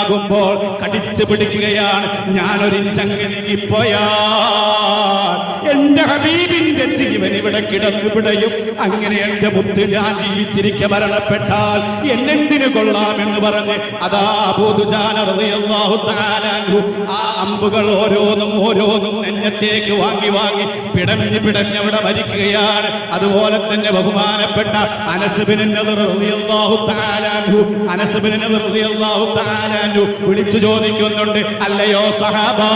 വാങ്ങുമ്പോൾ കടിച്ചു പിടിക്കുകയാണ്. ഞാനൊരിഞ്ചങ്ങ് നീങ്ങിപ്പോയാൽ എന്റെ ഹബീബിന്റെ ജീവൻ ഇവിടെ കിടന്നു പിടയും. അങ്ങനെ എന്റെ മുത്ത് ഞാൻ ജീവിച്ചിരിക്കെ മരണപ്പെട്ടാൽ എന്നെന്തിനു കൊള്ളാമെന്ന് പറഞ്ഞ് അതാ അബൂ ദുജാന റളിയല്ലാഹു തആല അൻഹു ആ അമ്പുകൾ ഓരോന്നും നെഞ്ഞത്തേക്ക് വാങ്ങി പിടഞ്ഞ് അവിടെ മരിക്കുകയാണ്. അതുപോലെ തന്നെ ബഹുമാനപ്പെട്ട അനസ് ബിൻ നദർ റളിയല്ലാഹു തആല അൻഹു വിളിച്ചു ചോദിക്കുന്നുണ്ട്, അല്ലയോ സഹാബാ,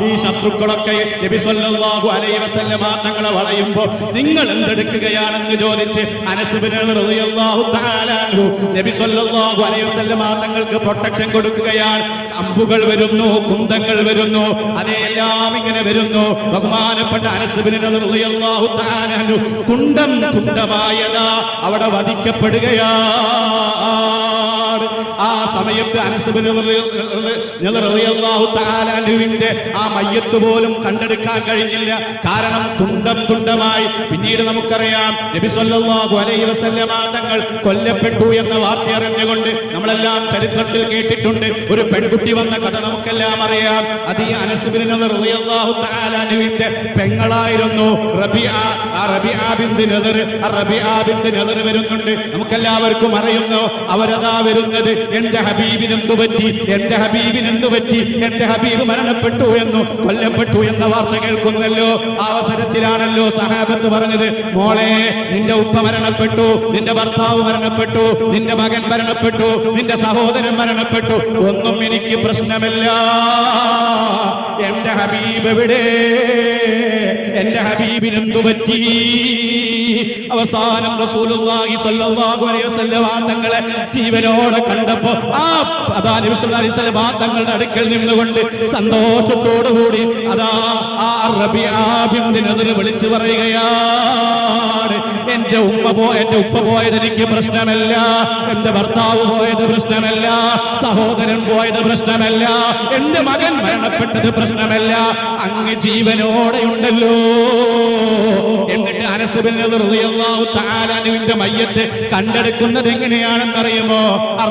ഈ ശത്രുക്കളൊക്കെ നബി സല്ലല്ലാഹു അലൈഹി വസല്ലമ തങ്ങളെ വളയുമ്പോൾ നിങ്ങൾ എന്തെടുക്കുകയാണെന്ന് ചോദിച്ച് അനസ് ബിൻ നദർ റളിയല്ലാഹു തആല അൻഹു നബി സല്ലല്ലാഹു അലൈഹി വസല്ലമ തങ്ങൾക്ക് പ്രൊട്ടക്ഷൻ കൊടുക്കുകയാണ്. അമ്പുകൾ വരുന്നു, കുന്തങ്ങൾ വരുന്നു, അതെല്ലാം ഇങ്ങനെ വരുന്നു. ബഹുമാനപ്പെട്ട അനസ് ബിൻ നദർ റളിയല്ലാഹു തആല അൻഹു തുണ്ടമായതാ അവിടെ വധിക്കപ്പെടുകയാണ്. ആ സമയത്ത് അനസ് ബിൻ നദർ റളിയല്ലാഹു തആല അൻഹുവിന്റെ ആ മയ്യത്ത് പോലും കണ്ടെടുക്കാൻ കഴിഞ്ഞില്ല. കാരണം തുണ്ടമായി. പിന്നീട് നമുക്കറിയാം നബി സല്ലല്ലാഹു അലൈഹി വസല്ലമ തങ്ങൾ കൊല്ലപ്പെട്ടു എന്ന വാർത്ത അറിഞ്ഞുകൊണ്ട് നമ്മളെല്ലാം ചരിത്രത്തിൽ കേട്ടിട്ടുണ്ട്. ഒരു പെൺകുട്ടി വന്ന കഥ നമുക്കെല്ലാം അറിയാം. അത് ഈ അനസ് ബിൻ നദർ റളിയല്ലാഹു തആല അൻഹുവിന്റെ പെങ്ങളായിരുന്നു റബീഅ. ആ റബീഅ ബിൻത് നദർ വരുന്നുണ്ട്. നമുക്കെല്ലാവർക്കും അറിയുന്നു. അവരതാ വരുന്നത്, എന്റെ ഹബീബിന് എന്തു പറ്റി, എന്റെ ഹബീബ് മരണപ്പെട്ടു എന്നു, കൊല്ലപ്പെട്ടു എന്ന വാർത്ത കേൾക്കുന്നല്ലോ. ആ അവസരത്തിലാണല്ലോ സഹാബത്ത് പറഞ്ഞത്, മോളെ, നിന്റെ ഉപ്പ മരണപ്പെട്ടു, നിന്റെ ഭർത്താവ് മരണപ്പെട്ടു, നിന്റെ മകൻ മരണപ്പെട്ടു, നിന്റെ സഹോദരൻ മരണപ്പെട്ടു, ഒന്നും എനിക്ക് പ്രശ്നമില്ല. എന്റെ ഹബീബ് എവിടെ, എന്റെ ഹബീബിന് എന്തു പറ്റി? അവസാനം റസൂലുള്ളാഹി സ്വല്ലല്ലാഹു അലൈഹി വസല്ലം തങ്ങളെ ജീവനോടെ കണ്ടപ്പോ അതാ നബി സല്ലല്ലാഹു അലൈഹി വസല്ലം തങ്ങളുടെ അടുക്കൽ നിന്നുകൊണ്ട് സന്തോഷത്തോടുകൂടി അതാ ആ റബീഅ ബിൻത് നദർ വിളിച്ചു പറയുകയാണ്, എന്റെ ഉപ്പ പോയത് എനിക്ക് പ്രശ്നമല്ല, എന്റെ ഭർത്താവ് പോയത് പ്രശ്നമല്ല, സഹോദരൻ പോയത് പ്രശ്നമല്ല, എന്റെ മകൻ മരണപ്പെട്ടത് പ്രശ്നമല്ല, അങ്ങ് ജീവനോടെയുണ്ടല്ലോ. എന്നിട്ട് അനസ് ബിൻ നദർ റളിയല്ലാഹു തആല അൻഹുവിന്റെ മയ്യത്ത് കണ്ടെടുക്കുന്നത് എങ്ങനെയാണെന്നറിയുമോ?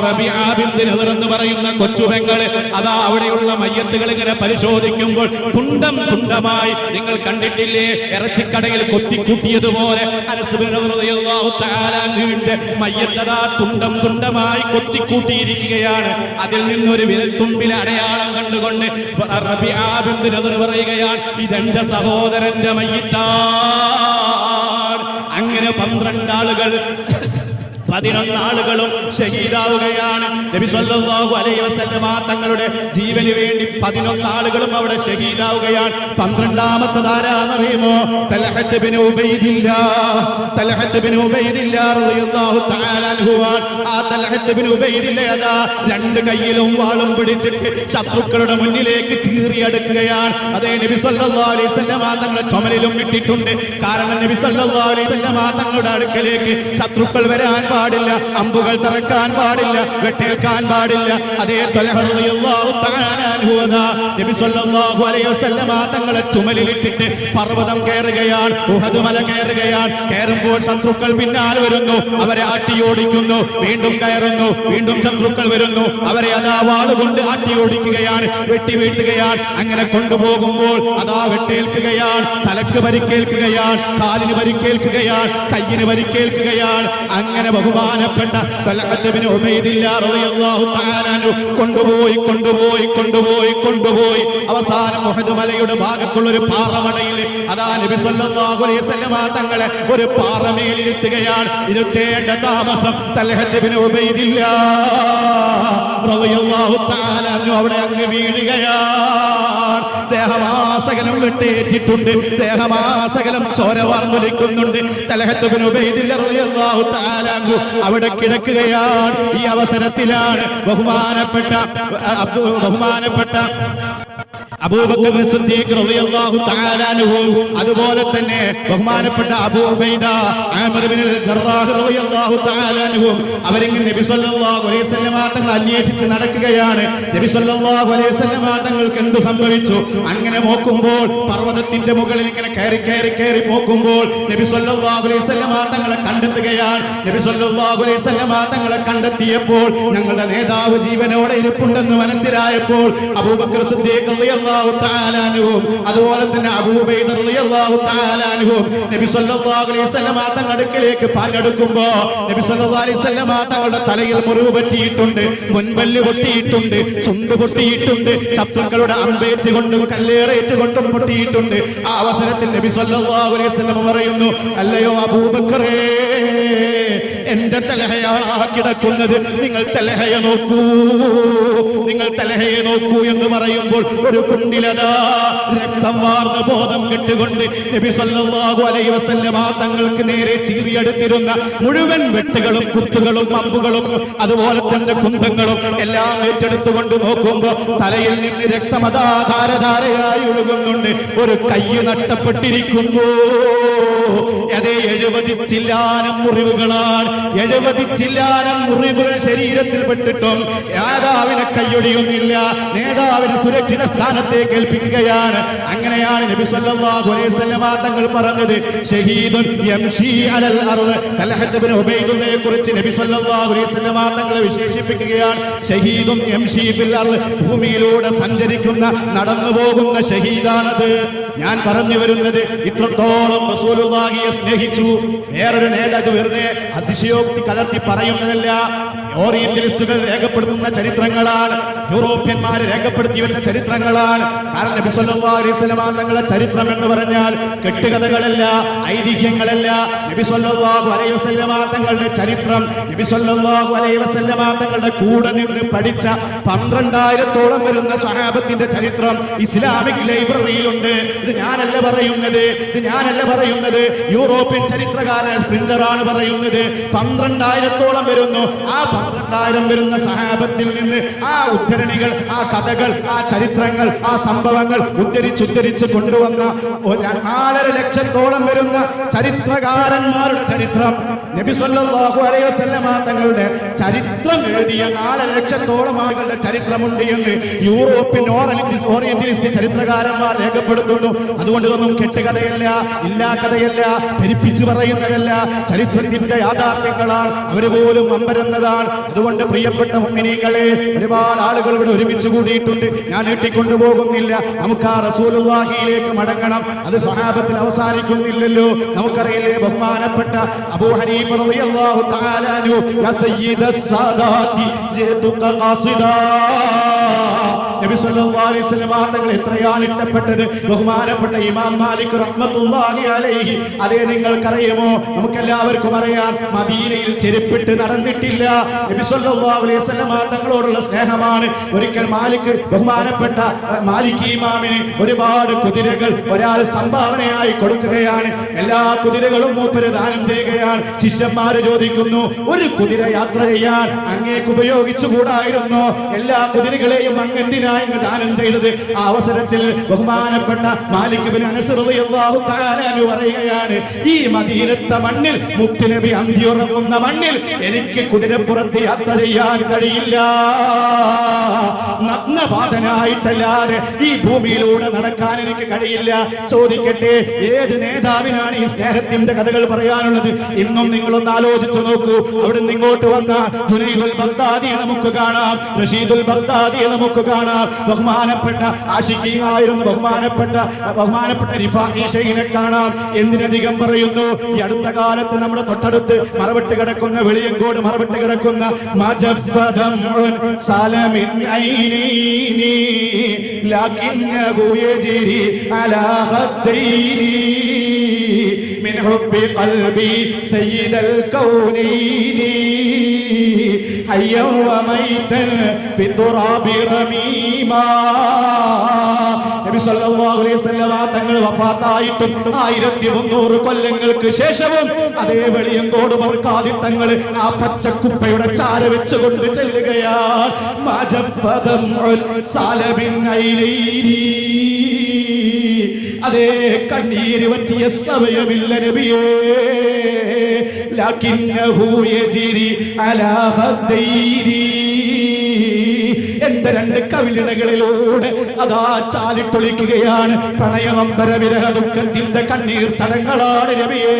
റബീഅ ബിൻത് നദർ എന്ന് പറയുന്ന കൊച്ചുപെങ്ങൾ അതാ അവിടെയുള്ള മയ്യത്തുകൾ ഇങ്ങനെ പരിശോധിക്കുമ്പോൾ തുണ്ടമായി. നിങ്ങൾ കണ്ടിട്ടില്ലേ, ഇറച്ചിക്കടയിൽ കൊത്തിക്കൂട്ടിയതുപോലെ അനസ് ബിൻ നദർ റളിയല്ലാഹു തആല അൻഹുവിന്റെ മയ്യത്ത് അതാ തുണ്ടമായി കൊത്തിക്കൂട്ടിയിരിക്കുകയാണ്. അതിൽ നിന്നൊരു വിരൽത്തുമ്പിലെ അടയാളം കണ്ടുകൊണ്ട് റബീഅ ബിൻത് നദർ പറയുകയാണ്, ഇതെന്റെ സഹോദരന്റെ മയ്യിത്താണ്. അങ്ങനെ 12 ആളുകൾ 11 ആളുകളും ഷഹീദാവുകയാണ്. നബി സല്ലല്ലാഹു അലൈഹി വസല്ലമ തങ്ങളുടെ ജീവന് വേണ്ടി 11 ആളുകളും അവിടെ ഷഹീദാവുകയാണ്. 12ാമത്തെ ആരാന്നറിയുമോ? തൽഹത്ത് ബിൻ ഉബൈദില്ലാഹ് റളിയല്ലാഹു തആല അൻഹു. ആ തൽഹത്ത് ബിൻ ഉബൈദില്ലാഹ് അതാ 2 കൈയിലും വാളും പിടിച്ചിട്ട് ശത്രുക്കളുടെ മുന്നിലേക്ക് ചീറിയടുക്കുകയാണ്. അതേ നബി സല്ലല്ലാഹു അലൈഹി വസല്ലമ തങ്ങളുടെ ചുമലിലും ഇട്ടിട്ടുണ്ട്. കാരണം നബി സല്ലല്ലാഹു അലൈഹി വസല്ലമ തങ്ങളുടെ അടുക്കലേക്ക് ശത്രുക്കൾ വരാൻ പാടില്ല, അമ്പുകൾ തറക്കാൻ പാടില്ല, വെട്ടേൽക്കാൻ പാടില്ല. അതേ റളിയല്ലാഹു തആല അൻഹു നബി സല്ലല്ലാഹു അലൈഹി വസല്ലമ തങ്ങളെ ചുമലിലിട്ടിട്ട് പർവ്വതം കയറുകയാണ്, ഉഹദ് മല കയറുകയാണ്. കയറുമ്പോൾ ശത്രുക്കൾ പിന്നാലെ വരുന്നു, അവരെ ആട്ടിയോടിക്കുന്നു. വീണ്ടും കയറുന്നു, വീണ്ടും ശത്രുക്കൾ വരുന്നു, അവരെ അതാ വാളുകൊണ്ട് ആട്ടിയോടിക്കുകയാണ്, വെട്ടി വീഴ്ത്തുകയാണ്. അങ്ങനെ കൊണ്ടുപോകുമ്പോൾ അതാ വെട്ടേൽക്കുകയാണ്, തലക്ക് പരിക്കേൽക്കുകയാണ്, കാലിന് പരിക്കേൽക്കുകയാണ്, കയ്യിന് പരിക്കേൽക്കുകയാണ്. അങ്ങനെ ബഹുമാനപ്പെട്ട തൽഹത്ത് ബിൻ ഉബൈദില്ലാഹ് റളിയല്ലാഹു തആല അൻഹു കൊണ്ടുപോയി അവസാനം ഉഹദ് മലയുടെ ഭാഗത്തുള്ള ഒരു പാറമടയിൽ അതാ നബി സല്ലല്ലാഹു അലൈഹി വസല്ലമ തങ്ങളെ ഒരു പാറമേലിരുത്തുകയാണ്. ഇരുത്തേണ്ട താമസം തൽഹത്ത് ബിൻ ഉബൈദില്ലാഹ് റളിയല്ലാഹു തആല അൻഹു അവിടെ അങ്ങ് വീഴുകയാണ്. ദേഹമാസകലം വെട്ടേറ്റിട്ടുണ്ട്, ദേഹമാസകലം ചോര വാർന്നൊലിക്കുന്നുണ്ട്. തൽഹത്ത് ബിൻ ഉബൈദില്ലാഹ് റളിയല്ലാഹു തആല അൻഹു അവിടെ കിടക്കുകയാണ്. ഈ അവസരത്തിലാണ് ബഹുമാനപ്പെട്ട അബൂബക്കർ സിദ്ദീഖ് റളിയല്ലാഹു തആല അൻഹു, അതുപോലെ തന്നെ ബഹുമാനപ്പെട്ട അബൂ ഉബൈദ ആമിർ ഇബ്നുൽ ജറാഹ് റളിയല്ലാഹു തആല അൻഹു, അവരിങ്ങനെ നബി സല്ലല്ലാഹു അലൈഹി വസല്ലമ തങ്ങൾ അന്വേഷിച്ച് നടക്കുകയാണ്. നബി സല്ലല്ലാഹു അലൈഹി വസല്ലമ തങ്ങൾക്ക് എന്ത് സംഭവിച്ചു? അങ്ങനെ നോക്കുമ്പോൾ പർവ്വതത്തിന്റെ മുകളിൽ ഇങ്ങനെ കയറി നോക്കുമ്പോൾ നബി സല്ലല്ലാഹു അലൈഹി വസല്ലമ തങ്ങളെ കണ്ടെത്തുകയാണ്. നബി സല്ലല്ലാഹു അലൈഹി വസല്ലമ തങ്ങളെ കണ്ടെത്തിയപ്പോൾ ഞങ്ങളുടെ നേതാവ് ജീവനോടെ ഇരിപ്പുണ്ടെന്ന് മനസ്സിലായപ്പോൾ അബൂബക്കർ സിദ്ദീഖ് റളിയല്ലാഹു തആല അൻഹു, അതുപോലെ തന്നെ അബൂ ഉബൈദ റളിയല്ലാഹു തആല അൻഹു നബി സല്ലല്ലാഹു അലൈഹി വസല്ലമ തങ്ങളുടെ അടുക്കലേക്ക് പാഞ്ഞെടുക്കുമ്പോൾ നബി സല്ലല്ലാഹു അലൈഹി വസല്ലമ തങ്ങളുടെ തലയിൽ മുറിവ് പറ്റിയിട്ടുണ്ട്, മുൻപല്ല് പൊട്ടിയിട്ടുണ്ട്, ചുണ്ട് പൊട്ടിയിട്ടുണ്ട്, ശത്രുക്കളുടെ അമ്പേറ്റ് കൊണ്ടും കല്ലേറേറ്റ് കൊണ്ടും പൊട്ടിയിട്ടുണ്ട്. ആ അവസരത്തിൽ നബി സല്ലല്ലാഹു അലൈഹി വസല്ലം പറയുന്നു, അല്ലയോ അബൂബക്കറേ, എന്റെ തലഹയാണ് കിടക്കുന്നത്, നിങ്ങൾ തലഹയെ നോക്കൂ, നിങ്ങൾ തലഹയെ നോക്കൂ എന്ന് പറയുമ്പോൾ ഒരു കുണ്ടിലതാ രക്തം വാർന്ന ബോധം കെട്ടുകൊണ്ട് നബി സല്ലല്ലാഹു അലൈഹി വസല്ലമ തങ്ങൾക്ക് നേരെ ചീറിയെടുത്തിരുന്ന മുഴുവൻ വെട്ടുകളും കുത്തുകളും അമ്പുകളും അതുപോലെ തന്നെ കുന്തങ്ങളും എല്ലാം ഏറ്റെടുത്തുകൊണ്ട് നോക്കുമ്പോൾ തലയിൽ നിന്ന് രക്തമതാ ധാരധാരയായി ഒഴുകുന്നുണ്ട്. ഒരു കൈ നഷ്ടപ്പെട്ടിരിക്കുന്നു. അതേ 70 ചില്ലാനം മുറിവുകളാണ്. 70 ചില്ലാനം മുറിവുകൾ ശരീരത്തിൽ പെട്ടിട്ടും നേതാവിനെ കൈയൊടിയൊന്നില്ല. നേതാവിനെ സുരക്ഷിത സ്ഥാനത്തേക്ക് ഏൽപ്പിക്കുകയാണ്. അങ്ങനെയാണ് നബി സല്ലല്ലാഹു അലൈഹി വസല്ലമ തങ്ങൾ പറഞ്ഞത്, ഷഹീദുൻ യംശി അലൽ അർദ്. തൽഹത്ത് ഇബ്നു ഉബൈദുള്ളയെ കുറിച്ച് നബി സല്ലല്ലാഹു അലൈഹി വസല്ലമ തങ്ങളെ വിശേഷിപ്പിക്കുകയാണ്. ഷഹീദുൻ യംശി ഫിൽ അർദ്, ഭൂമിയിലൂടെ സഞ്ചരിക്കുന്ന നടന്നു പോകുന്ന ഷഹീദാണത്. ഞാൻ പറഞ്ഞു വരുന്നത്, ഇത്രത്തോളം റസൂലുള്ളാഹിയെ സ്നേഹിച്ചു. വേറൊരു നേതാവ് വെറുതെ അതിശയോക്തി കലർത്തി പറയുന്നതല്ല. ഓറിയന്റലിസ്റ്റുകൾ രേഖപ്പെടുത്തുന്ന ചരിത്രങ്ങളാണ്, യൂറോപ്യന്മാർ രേഖപ്പെടുത്തി വെച്ച ചരിത്രങ്ങളാണ്. കാരണം നബി സല്ലല്ലാഹു അലൈഹി വസല്ലമ തങ്ങളുടെ ചരിത്രം എന്ന് പറഞ്ഞാൽ കെട്ടുകഥകളല്ല, ഐതിഹ്യങ്ങളല്ല. നബി സല്ലല്ലാഹു അലൈഹി വസല്ലമ തങ്ങളുടെ ചരിത്രം, നബി സല്ലല്ലാഹു അലൈഹി വസല്ലമ തങ്ങളുടെ കൂടെ നിന്ന് പഠിച്ച 12,000-ഓളം വരുന്ന സ്വഹാബത്തിന്റെ ചരിത്രം ഇസ്ലാമിക് ലൈബ്രറിയിലുണ്ട്. ഇത് ഞാനല്ല പറയുന്നത്, യൂറോപ്യൻ ചരിത്രകാരൻ സ്പ്രിഞ്ചറാണ് പറയുന്നത്. 12,000-ഓളം വരുന്നു. ആ 12,000 വരുന്ന സഹാബത്തിൽ നിന്ന് ആ ഉദ്ധരണികൾ, ആ കഥകൾ, ആ ചരിത്രങ്ങൾ, ആ സംഭവങ്ങൾ ഉദ്ധരിച്ച് കൊണ്ടുവന്ന 4.5 ലക്ഷത്തോളം വരുന്ന ചരിത്രകാരന്മാരുടെ ചരിത്രം, നബി സല്ലല്ലാഹു അലൈഹി വസല്ലമ തങ്ങളുടെ ചരിത്രം എഴുതിയ 4 ലക്ഷത്തോളം ആളുകളുടെ ചരിത്രമുണ്ട് എന്ന് യൂറോപ്യൻ ഓറിയന്റലിസ്റ്റ് ചരിത്രകാരന്മാർ രേഖപ്പെടുത്തുന്നു. അതുകൊണ്ട് ഇതൊന്നും കെട്ടുകഥയല്ല, ഇല്ലാ കഥയല്ല, ധരിപ്പിച്ചു പറയുന്നതല്ല, ചരിത്രത്തിന്റെ യാഥാർത്ഥ്യങ്ങളാണ്. അവര് പോലും അമ്പരന്നതാണ്. അതുകൊണ്ട് പ്രിയപ്പെട്ട മുഅ്മിനീങ്ങളെ, ഒരുപാട് ആളുകൾ ഇവിടെ ഒരുമിച്ച് കൂടിയിട്ടുണ്ട്. ഞാൻ നീട്ടിക്കൊണ്ടുപോകുന്നില്ല. നമുക്ക് ആ റസൂലുള്ളാഹിയിലേക്ക് മടങ്ങണം. അത് സ്വഹാബത്തിൽ അവസാനിക്കുന്നില്ലല്ലോ. നമുക്കറിയില്ലേ, ബഹുമാനപ്പെട്ട അബൂ ഹനീഫ റളിയല്ലാഹു തആല അൻഹു, യാ സയ്യിദസ് സാദാതി ജീതുക ഖാസിദാ. നബി സല്ലല്ലാഹു അലൈഹി വസല്ലം തങ്ങൾ എത്രയാണ് ഇഷ്ടപ്പെട്ടത്. ബഹുമാനപ്പെട്ട ഇമാം മാലിക് റഹ്മത്തുള്ളാഹി അലൈഹി, അതേ നിങ്ങൾക്കറിയുമോ, നമുക്കെല്ലാവർക്കും അറിയാം, മദീനയിൽ ചെരുപ്പിട്ട് നടന്നിട്ടില്ല. നബി സല്ലല്ലാഹു അലൈഹി വസല്ലം തങ്ങളോടുള്ള സ്നേഹമാണ്. ഒരിക്കൽ ബഹുമാനപ്പെട്ട മാലിക് ഇമാമിന് ഒരുപാട് കുതിരകൾ ഒരാൾ സംഭാവനയായി കൊടുക്കുകയാണ്. എല്ലാ കുതിരകളും മൂപ്പര് ദാനം ചെയ്യുകയാണ്. ശിഷ്യന്മാര് ചോദിക്കുന്നു, ഒരു കുതിര യാത്ര ചെയ്യാൻ അങ്ങേക്ക് ഉപയോഗിച്ചുകൂടായിരുന്നോ? എല്ലാ കുതിരകളെയും അങ്ങെന്തിനാ ദാനം ചെയ്തത്? ആ അവസരത്തിൽ ബഹുമാനപ്പെട്ട മാലിക് ഇബ്നു അനസ് റളിയല്ലാഹു തആല അൻഹു പറയുകയാണ്, ഈ മദീനത്തെ മണ്ണിൽ, മുത്തുനബി അന്തിയുറങ്ങുന്ന മണ്ണിൽ എനിക്ക് കുതിരപ്പുറത്ത് യാത്ര ചെയ്യാൻ കഴിയില്ല. നഗ്നപാതനായിട്ടല്ലാതെ ഈ ഭൂമിയിലൂടെ നടക്കാൻ എനിക്ക് കഴിയില്ല. ചോദിക്കട്ടെ, ഏത് നേതാവിനാണ് ഈ സ്നേഹത്തിന്റെ കഥകൾ പറയാനുള്ളത്? ഇന്നും നിങ്ങളൊന്ന് ആലോചിച്ചു നോക്കൂ. അവിടെ നിന്ന് ഇങ്ങോട്ട് വന്ന ജുനൈദുൽ ബഗ്ദാദിയെ നമുക്ക് കാണാം, റഷീദുൽ ബഗ്ദാദിയെ നമുക്ക് കാണാം. ബഹുമാനപ്പെട്ട ആശിഖീയായിരുന്നു ബഹുമാനപ്പെട്ട റിഫാഈ ശൈഖിനെ കാണാം. എന്തിനധികം പറയുന്നു, ഈ അടുത്ത കാലത്ത് നമ്മുടെ തൊട്ടടുത്ത് മറവിട്ട് കിടക്കുന്ന, വെളിയങ്കോട് മറവിട്ട് കിടക്കുന്ന മജഫദമുൻ സലമിൻ ഐനീനി ലകിന്നഹു യജ്രി അലാ ഖദ്ദൈനി മിൻ ഹുബ്ബി ഖൽബി സയ്യിദൽ കൗനൈനി ഹയ്യൻ വമൈതൻ ഫി തുറാബി റമീമാ. നബി സല്ലല്ലാഹു അലൈഹി വസല്ലം തങ്ങൾ വഫാത്തായിട്ടും 1300 കൊല്ലങ്ങൾക്ക് ശേഷവും അതേ വെളിയങ്കോട് മർക്കാദി തങ്ങൾ ആ പച്ചക്കുപ്പയുടെ ചാര വെച്ചുകൊണ്ട് ചെല്ലുകയാണ്. മജഫദം സാലബിൻ ഐലൈനി, അതേ കണ്ണീര് പറ്റിയ സമയമില്ല നബിയേ. ലകിന്നഹു യജിരി അലാ ഖദ്ദൈനി, എന്റെ 2 കവിളിണകളിലൂടെ അതാ ചാലിട്ടൊളിക്കുകയാണ് പ്രണയനൊമ്പര വിരഹ ദുഃഖത്തിന്റെ കണ്ണീർ തടങ്ങളാണ് നബിയേ.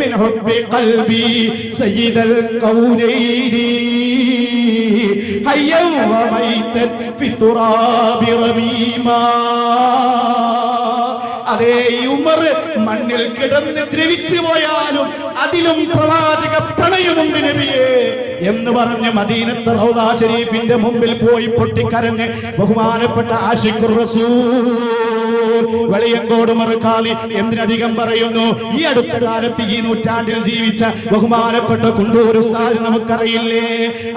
മിൻ ഹുബ്ബി ഖൽബി സയ്യിദൽ കൗനൈനി ഹയ്യൻ വമൈതൻ ഫി തുറാബി റമീമാ. അതേ ഉമർ മണ്ണിൽ കിടന്ന് ദ്രവിച്ചു പോയാലും അതിലും പ്രവാചക പ്രണയമുണ്ട് നബിയേ എന്ന് പറഞ്ഞ് മദീനത്തെ റൗദ ശരീഫിന്റെ മുമ്പിൽ പോയി പൊട്ടിക്കരഞ്ഞ് ബഹുമാനപ്പെട്ട ആശിഖുർ റസൂൽ വെളിയങ്കോട് മർക്കാദി എന്തിനധികം പറയുന്നു, ഈ അടുത്ത കാലത്ത് ഈ നൂറ്റാണ്ടിൽ ജീവിച്ച ബഹുമാനപ്പെട്ട കുണ്ടൂർ ഉസ്താദ് നമുക്കറിയില്ലേ.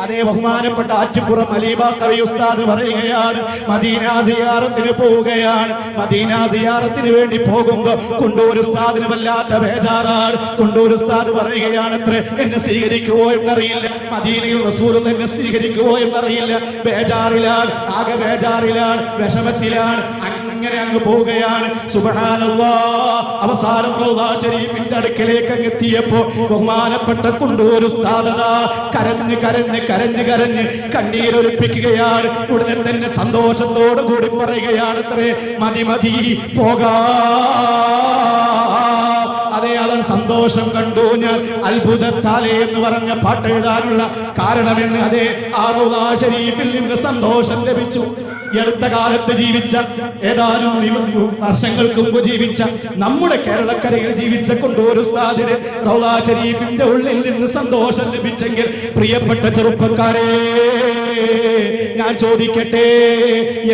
അതേ ബഹുമാനപ്പെട്ട ആറ്റുപുറം അലീബ കവി ഉസ്താദ് പറയുകയാണ്, മദീന സിയാറത്തിന് പോവുകയാണ്. മദീന സിയാറത്തിന് വേണ്ടി പോകുമ്പോ കുണ്ടൂർ ഉസ്താദിന് വല്ലാത്ത ബേജാറാണ്. കുണ്ടൂർ ഉസ്താദ് പറയുകയാണ്, അത്ര എന്നെ സ്വീകരിക്കുവോ എന്നറിയില്ല, മദീനയിൽ റസൂൽ എന്നെ സ്വീകരിക്കുവോ എന്നറിയില്ല. ബേജാറിലാണ്, ആകെ ബേജാറിലാണ്, വിഷമത്തിലാണ്. അങ്ങനെ അങ്ങ് പോവുകയാണ്. സുബ്ഹാനല്ലാഹ്, അവസാനം റൗദ ശരീഫിന്റെ അടുക്കലേക്ക് അങ്ങ് എത്തിയപ്പോ ബഹുമാനപ്പെട്ട കുണ്ടൂർ ഉസ്താദ് കരഞ്ഞ് കരഞ്ഞ് കരഞ്ഞ് കരഞ്ഞ് കണ്ണീരൊലിപ്പിക്കുകയാണ്. ഉടനെ തന്നെ സന്തോഷത്തോടു കൂടി പറയുകയാണ്, അത്രേ മതി മതി പോകാ. അതേ, അതാണ് സന്തോഷം കണ്ടു ഞാൻ അത്ഭുതത്താലേ എന്ന് പറഞ്ഞ പാട്ട് എഴുതാനുള്ള കാരണമെന്ന്. അതേ, ആ റൗദ ശരീഫിൽ നിന്ന് സന്തോഷം ലഭിച്ചു. ഈ അടുത്ത കാലത്ത് ജീവിച്ച, ഏതാനും വർഷങ്ങൾക്ക് മുമ്പ് ജീവിച്ച, നമ്മുടെ കേരളക്കരയിൽ ജീവിച്ച കുണ്ടൂർ ഉസ്താദിന് റൗദ ശരീഫിന്റെ ഉള്ളിൽ നിന്ന് സന്തോഷം ലഭിച്ചെങ്കിൽ പ്രിയപ്പെട്ട ചെറുപ്പക്കാരെ, ഞാൻ ചോദിക്കട്ടെ,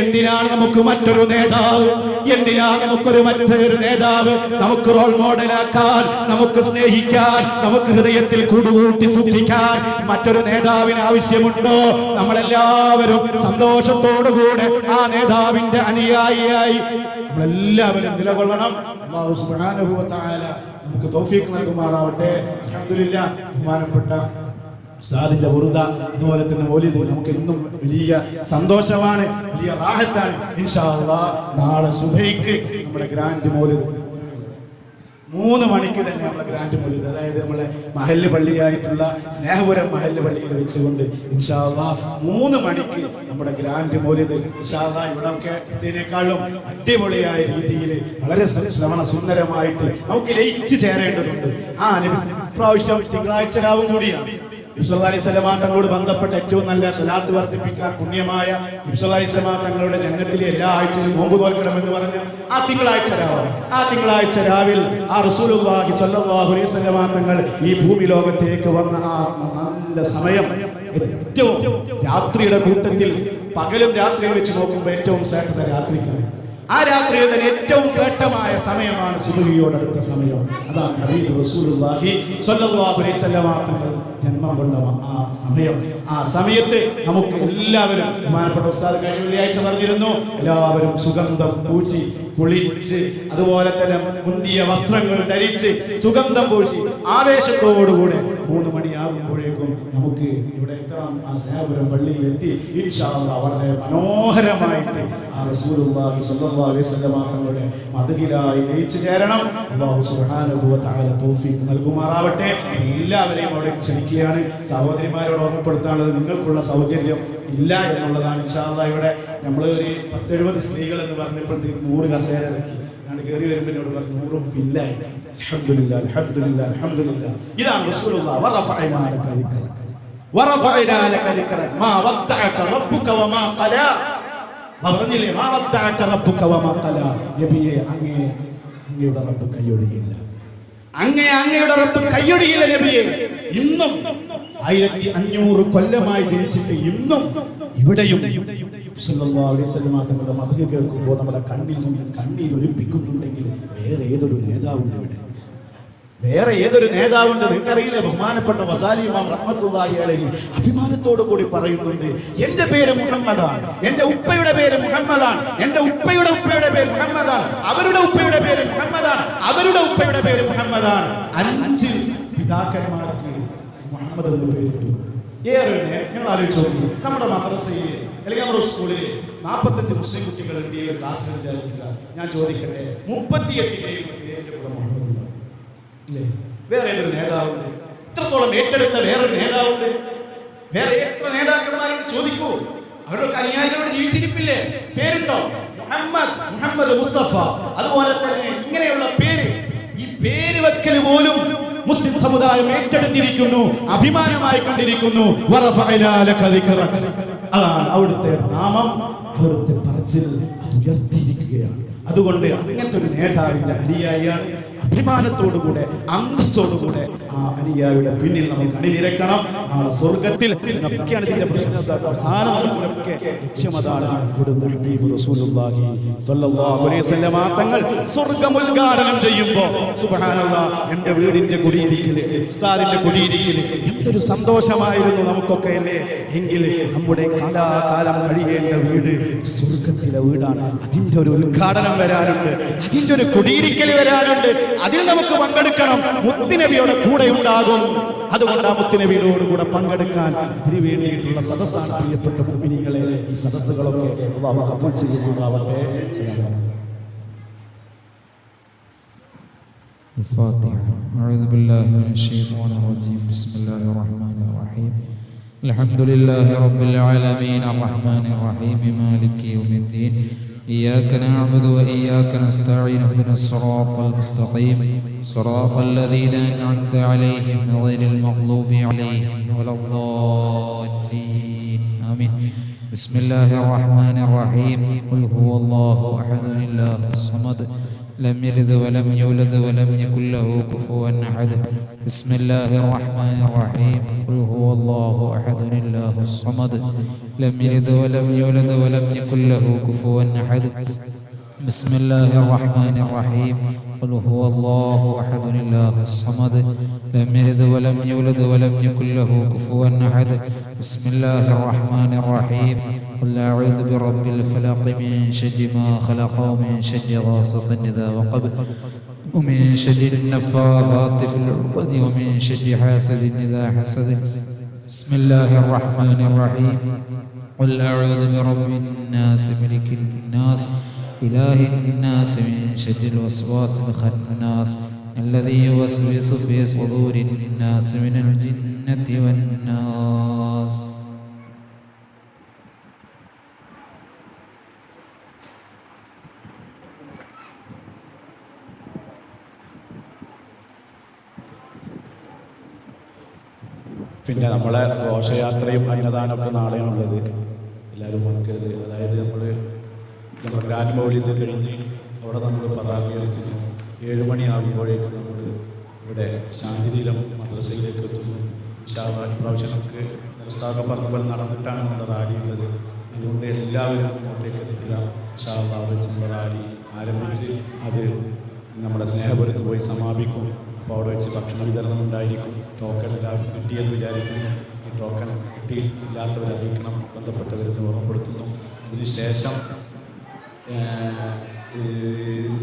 എന്തിനാണ് നമുക്ക് മറ്റൊരു നേതാവ്? എന്തിനാണ് നമുക്കൊരു മറ്റൊരു നേതാവ്? നമുക്ക് റോൾ മോഡലാക്കാൻ, നമുക്ക് സ്നേഹിക്കാൻ, നമുക്ക് ഹൃദയത്തിൽ കൂടുകൂട്ടി സൂക്ഷിക്കാൻ മറ്റൊരു നേതാവിന് ആവശ്യമുണ്ടോ? നമ്മളെല്ലാവരും സന്തോഷത്തോടുകൂടെ ആ നേതാവിന്റെ അനുയായിയായി നമ്മളെല്ലാവരും നിലകൊള്ളണം. അല്ലാഹു സുബ്ഹാനഹു വ തആല നമുക്ക് തൗഫീഖ് നൽകുമാറാവട്ടെ. അൽഹംദുലില്ലാഹ്, ബഹുമാനപ്പെട്ട ഉസ്താദിന്റെ വറുദ അതുപോലെ തന്നെ മൗലിദ് നമുക്ക് എന്നും വലിയ സന്തോഷമാണ്, വലിയ റാഹത്താണ്. ഇൻഷാ അല്ലാഹ് നാളെ സുബഹിക്ക് നമ്മുടെ ഗ്രാൻഡ് മൗലിദ് 3 മണിക്ക് തന്നെ നമ്മളെ ഗ്രാൻഡ് മൗലിദ്, അതായത് നമ്മളെ മഹല്ല് പള്ളിയായിട്ടുള്ള സ്നേഹപുരം മഹല്ല് പള്ളിയിൽ വെച്ചുകൊണ്ട് ഇൻഷാ അല്ലാഹ് 3 മണിക്ക് നമ്മുടെ ഗ്രാൻഡ് മൗലിദ് ഇൻഷാ അല്ലാഹ് ഇവിടെയൊക്കെ ഇതിനേക്കാളും അടിപൊളിയായ രീതിയിൽ വളരെ ശ്രവണ സുന്ദരമായിട്ട് നമുക്ക് ലയിച്ചു ചേരേണ്ടതുണ്ട്. ഇപ്രാവശ്യം തിങ്കളാഴ്ച രാവും കൂടിയാണ്. നബി സല്ലല്ലാഹു അലൈഹി വസല്ലം തങ്ങളോട് ബന്ധപ്പെട്ട ഏറ്റവും നല്ല സ്വലാത്ത് വർദ്ധിപ്പിക്കാൻ പുണ്യമായ നബി സല്ലല്ലാഹു അലൈഹി വസല്ലം തങ്ങളുടെ ജന്നത്തിലെ എല്ലാ ആഴ്ചയിലും നോമ്പ് നോൽക്കണമെന്ന് പറഞ്ഞ് ആ തിങ്കളാഴ്ച രാവിൽ ആ റസൂലുള്ളാഹി സ്വല്ലല്ലാഹു അലൈഹി വസല്ലം തങ്ങൾ ഈ ഭൂമി ലോകത്തേക്ക് വന്ന ആ നല്ല സമയം ഏറ്റവും രാത്രിയുടെ കൂട്ടത്തിൽ പകലും രാത്രിയും വെച്ച് നോക്കുമ്പോൾ ഏറ്റവും ശ്രേഷ്ഠത രാത്രിക്കാണ്. ആ രാത്രിയിൽ തന്നെ ഏറ്റവും ശ്രേഷ്ഠമായ സമയമാണ് സുബഹിയോടടുത്ത സമയം. അതാണ് ഹബീബ് റസൂലുള്ളാഹി സ്വല്ലല്ലാഹു അലൈഹി വസല്ലം തങ്ങൾ ജന്മം കൊണ്ട ആ സമയം. ആ സമയത്ത് നമുക്ക് എല്ലാവരും, ബഹുമാനപ്പെട്ട ഉസ്താദ് കഴിഞ്ഞ വെള്ളിയാഴ്ച പറഞ്ഞിരുന്നു, എല്ലാവരും സുഗന്ധം പൂശി കുളിച്ച് അതുപോലെ തന്നെ മുന്തിയ വസ്ത്രങ്ങൾ ധരിച്ച് സുഗന്ധം പൂശി ആവേശത്തോടുകൂടെ 3 മണിയാകുമ്പോഴേക്കും നമുക്ക് ഇവിടെ എത്തണം. ആ സ്നേഹപുരം പള്ളിയിൽ എത്തി ഇൻഷാ അല്ലാഹ് വളരെ മനോഹരമായിട്ട് ആ റസൂലുള്ളാഹി സ്വല്ലല്ലാഹു അലൈഹി വസല്ലം തങ്ങളുടെ മദ്ഹിലായി ലയിച്ചു ചേരണം. അല്ലാഹു സുബ്ഹാനഹു വ തആല തൗഫീഖ് നൽകുമാറാവട്ടെ. എല്ലാവരെയും അവിടെ ക്ഷണിക്കുകയാണ്. സഹോദരിമാരോട് ഓർമ്മപ്പെടുത്താനുള്ളത്, നിങ്ങൾക്കുള്ള സൗകര്യം ഇല്ല എന്നുള്ളതാണ്. ഇൻഷാ അല്ലാഹ് ഇവിടെ നമ്മൾ ഒരു 10-70 സ്ത്രീകൾ എന്ന് പറഞ്ഞപ്പോഴത്തേക്ക് 100 കസേര ഇറക്കി. ഞാൻ കയറി വരുമ്പോൾ എന്നോട് പറഞ്ഞു 100 ഫില്ലായി. അൽഹംദുലില്ലാഹ്, അൽഹംദുലില്ലാഹ്, അൽഹംദുലില്ലാഹ്. ഇതാണ് റസൂലുള്ളാഹി വറഫഅനാ ലക ദിക്റക വറഫഅനാ ലക ദിക്റക മാ വദ്ദഅക റബ്ബുക വമാ ഖലാ. പറഞ്ഞില്ലേ, മാ വദ്ദഅക റബ്ബുക വമാ ഖലാ. നബിയേ, അങ്ങയുടെ റബ്ബ് കൈയൊഴിയില്ല, അങ്ങയുടെ റബ്ബ് കൈയൊഴിയില്ല നബിയേ. ഇന്നും 1500 കൊല്ലമായി ജനിച്ചിട്ട് ഇന്നും ഇവിടെയും സല്ലല്ലാഹു അലൈഹി വസല്ലം തങ്ങളുടെ മദ്ഹ് കേൾക്കുമ്പോൾ നമ്മുടെ കണ്ണിൽ നിന്ന് കണ്ണീർ ഒലിപ്പിക്കുന്നുണ്ടെങ്കിൽ വേറെ ഏതൊരു നേതാവുണ്ട് ഇവിടെ? വേറെ ഏതൊരു നേതാവുണ്ട് നിങ്ങൾക്കറിയില്ലേ? ബഹുമാനപ്പെട്ട വസാലി ഇമാം റഹ്മത്തുള്ളാഹി അലൈഹി അഭിമാനത്തോടു കൂടി പറയുന്നുണ്ട്, എന്റെ പേര് മുഹമ്മദാണ്, എന്റെ ഉപ്പയുടെ പേര് മുഹമ്മദാണ്, എന്റെ ഉപ്പയുടെ ഉപ്പയുടെ പേര് മുഹമ്മദാണ്, അവരുടെ ഉപ്പയുടെ പേര് മുഹമ്മദാണ്, അവരുടെ ഉപ്പയുടെ പേര് മുഹമ്മദാണ്. 5 പിതാക്കന്മാർക്ക് മുഹമ്മദ് എന്ന് പേരിട്ടു. ഞങ്ങൾ ആലോചിച്ചു നോക്കി, നമ്മുടെ മദ്രസയിൽ അല്ലെങ്കിൽ നമ്മുടെ സ്കൂളിൽ 45 മുസ്ലിം കുട്ടികൾ ഇന്ത്യയിൽ ക്ലാസ്സിൽ വിചാരിക്കുക. ഞാൻ ചോദിക്കട്ടെ, 38 പേരിന്റെ കൂടെ മുഹമ്മദ് ഉണ്ടാവും ഇല്ലേ? വേറെ ഏതൊരു നേതാവുണ്ട് ഇത്രത്തോളം ഏറ്റെടുത്ത വേറൊരു നേതാവുണ്ട്? വേറെ എത്ര നേതാക്കന്മാരോട് ചോദിക്കൂ, അവരുടെ അനുയായികളോട് ജീവിച്ചിരിപ്പില്ലേ? പേരുണ്ടോ? മുഹമ്മദ് മുസ്തഫ. അതുപോലെ തന്നെ ഇങ്ങനെയുള്ള പേര്, ഈ പേര് വെക്കൽ പോലും മുസ്ലിം സമുദായം ഏറ്റെടുത്തിരിക്കുന്നു, അഭിമാനമായി കണ്ടിരിക്കുന്നു. അതാണ് അവിടുത്തെ നാമം, അവിടുത്തെ പറച്ചിൽ അത് ഉയർത്തിയിരിക്കുകയാണ്. അതുകൊണ്ട് അങ്ങനത്തെ ഒരു നേതാവിന്റെ അനുയായിയാണ്. അഭിമാനത്തോടുകൂടെ അന്തസ്സോടുകൂടെ ആ അനുയായിയുടെ പിന്നിൽ നമുക്ക് അണിനിരക്കണം. ആ സ്വർഗത്തിൽ ഇതിന്റെ പ്രശ്നത്തിലൊക്കെ ലക്ഷ്യമതാണ്. അവിടുന്ന് ഹബീബ് റസൂലുള്ളാഹി സ്വല്ലല്ലാഹു അലൈഹി വസല്ലം തങ്ങൾ സ്വർഗ്ഗം ഉദ്ഘാടനം ചെയ്യുമ്പോൾ സുബ്ഹാനല്ലാഹ്, എൻ്റെ വീടിന്റെ കുടിയിരിക്കൽ, ഉസ്താദിന്റെ കുടിയിരിക്കൽ എന്തൊരു സന്തോഷമായിരുന്നു നമുക്കൊക്കെ അല്ലേ? എങ്കിൽ നമ്മുടെ കാലാകാലം കഴിയേണ്ട വീട് സ്വർഗത്തിലെ വീടാണ്. അതിൻ്റെ ഒരു ഉദ്ഘാടനം വരാനുണ്ട്, അതിൻ്റെ ഒരു കുടിയിരിക്കൽ വരാനുണ്ട്. അതിൽ നമുക്ക് പങ്കെടുക്കണം. മുത്തുനബിയുടെ കൂടെ ഉണ്ടാകും. അതുകൊണ്ട് ആ മുത്തുനബിയോട് കൂടെ പങ്കെടുക്കാൻ അതിന് വേണ്ടിയിട്ടുള്ള സദസ്സാണ് പ്രിയപ്പെട്ട മുഅ്മിനീങ്ങളെ. ഈ സദസ്സുകളൊക്കെ അല്ലാഹു കബൂൽ ചെയ്യുമാറാവട്ടെ. الفاتحة. أعوذ بالله من الشيطان الرجيم. بسم الله الرحمن الرحيم. الحمد لله رب العالمين الرحمن الرحيم مالك يوم الدين. إياك نعبد وإياك نستعين. اهدنا الصراط المستقيم صراط الذين أنعمت عليهم غير المغضوب عليهم ولا الضالين آمين. بسم الله الرحمن الرحيم. قل هو الله أحد الله الصمد لم يلد ولم يولد ولم يكن له كفوا أحد. بسم الله الرحمن الرحيم. قل هو الله أحد الله الصمد لم يلد ولم يولد ولم يكن له كفوا أحد. بسم الله الرحمن الرحيم. قل هو الله أحد الله الصمد لم يلد ولم يولد ولم يكن له كفوا أحد. بسم الله الرحمن الرحيم. قل أعوذ برب الفلق من شر ما خلق ومن شر غاسق إذا وقب ومن شر النفاثات في العقد ومن شر حاسد إذا حسد. بسم الله الرحمن الرحيم. قل أعوذ برب الناس ملك الناس إله الناس من شر الوسواس الخناس الذي يوسوس في صدور الناس من الجنة والناس. പിന്നെ നമ്മളെ ഘോഷയാത്രയും അന്നദാനമൊക്കെ നാളെയാണുള്ളത്. എല്ലാവരും മറക്കരുത്. അതായത് നമ്മുടെ ഗ്രാൻഡ് മൗലിദ് കഴിഞ്ഞ് അവിടെ നമ്മൾ പതാക ഉയർത്തുന്നു. 7 മണിയാകുമ്പോഴേക്കും നമ്മൾ ഇവിടെ ശാന്തിലീലം മദ്രസയിലേക്ക് എത്തുന്നു. ഇപ്രാവശ്യം നമുക്ക് ഉസ്താദ് പറഞ്ഞ പോലെ നടന്നിട്ടാണ് നമ്മുടെ റാലി ഉള്ളത്. അതുകൊണ്ട് എല്ലാവരും അങ്ങോട്ടേക്ക് എത്തുക. അവിടെ വെച്ച് നമ്മുടെ റാലി ആരംഭിച്ച് അത് നമ്മുടെ സ്നേഹപുരത്ത് പോയി സമാപിക്കും. അപ്പോൾ അവിടെ വെച്ച് ഭക്ഷണ വിതരണം ഉണ്ടായിരിക്കും. ടോക്കൺ എല്ലാവരും കിട്ടിയെന്ന് വിചാരിക്കുന്നു. ഈ ടോക്കൺ കിട്ടിയില്ലാത്തവരെ അറിയിക്കണം, ബന്ധപ്പെട്ടവരെന്ന് ഓർമ്മപ്പെടുത്തുന്നു. അതിനുശേഷം